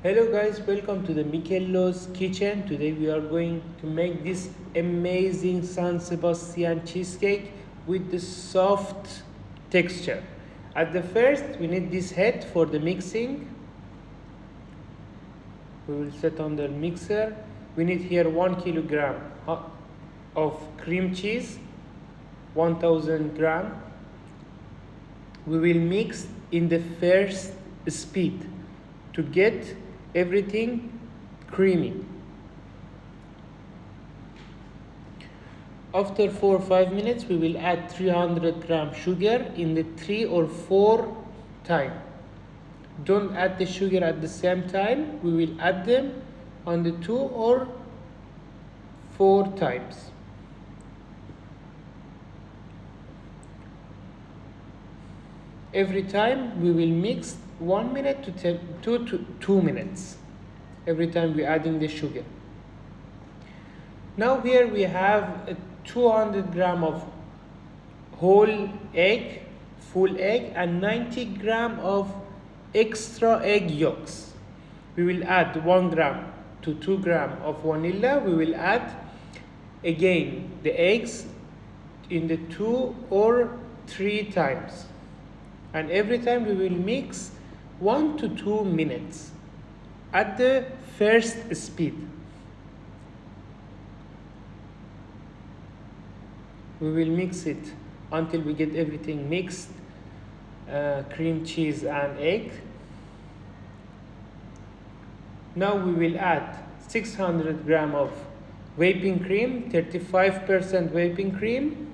Hello guys, welcome to the Michello's kitchen. Today we are going to make this amazing San Sebastian cheesecake with the soft texture. At the first, we need this head for the mixing. We will set on the mixer. We need here 1 kilogram of cream cheese, 1000 gram. We will mix in the first speed to get everything creamy. After 4 or 5 minutes, we will add 300 gram sugar in the 3 or 4 time. Don't add the sugar at the same time. We will add them on the 2 or 4 times. Every time we will mix 1 minute to 2 minutes. Every time we're adding the sugar. Now here we have 200 gram of whole egg, full egg, and 90 gram of extra egg yolks. We will add 1 gram to 2 gram of vanilla. We will add again the eggs in the 2 or 3 times. And every time we will mix 1 to 2 minutes at the first speed. We will mix it until we get everything mixed, cream cheese and egg. Now we will add 600 gram of whipping cream, 35% whipping cream.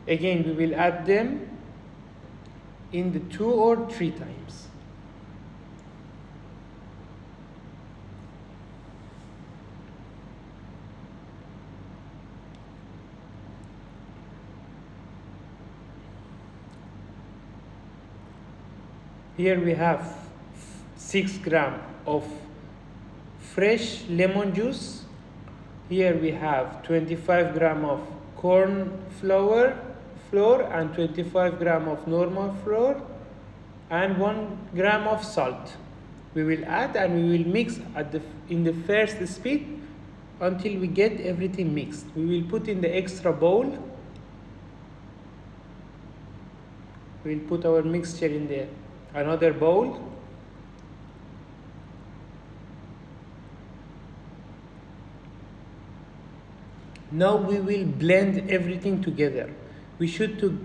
Again, we will add them in the 2 or 3 times. Here we have 6 gram of fresh lemon juice. Here we have 25 gram of corn flour and 25 gram of normal flour and 1 gram of salt. We will add and we will mix in the first speed until we get everything mixed. We will put in the extra bowl. We will put our mixture in the another bowl. Now we will blend everything together. We should to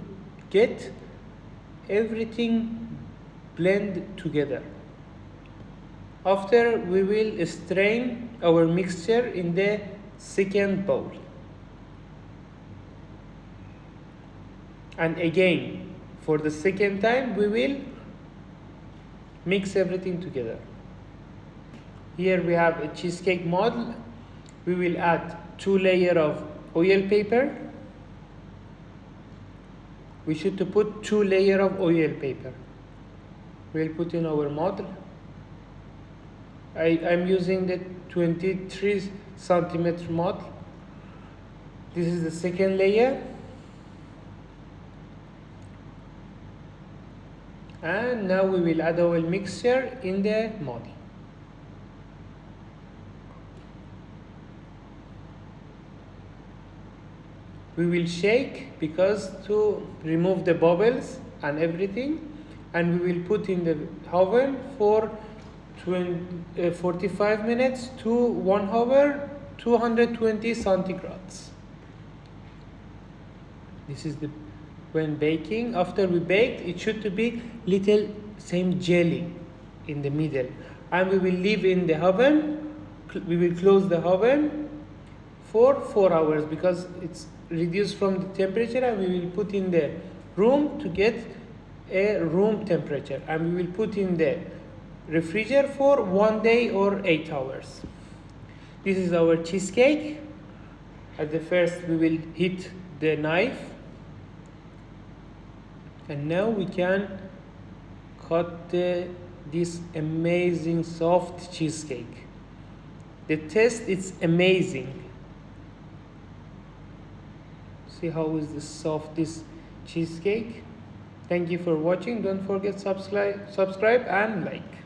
get everything blend together. After we will strain our mixture in the second bowl. And again, for the second time, we will mix everything together. Here we have a cheesecake model. We will add 2 layers of oil paper. We should to put 2 layers of oil paper. We'll put in our model. I'm using the 23 centimeter model. This is the second layer. And now we will add our mixture in the model. We will shake because to remove the bubbles and everything, and we will put in the oven for 45 minutes to 1 hour, 220 centigrades. This is when baking. After we baked, it should to be little same jelly in the middle, and we will leave in the oven. We will close the oven for 4 hours because it's reduced from the temperature, and we will put in the room to get a room temperature, and we will put in the refrigerator for 1 day or 8 hours. This is our cheesecake. At the first we will heat the knife, and now we can cut this amazing soft cheesecake. The taste is amazing. See how is this soft this cheesecake. Thank you for watching. Don't forget subscribe and like.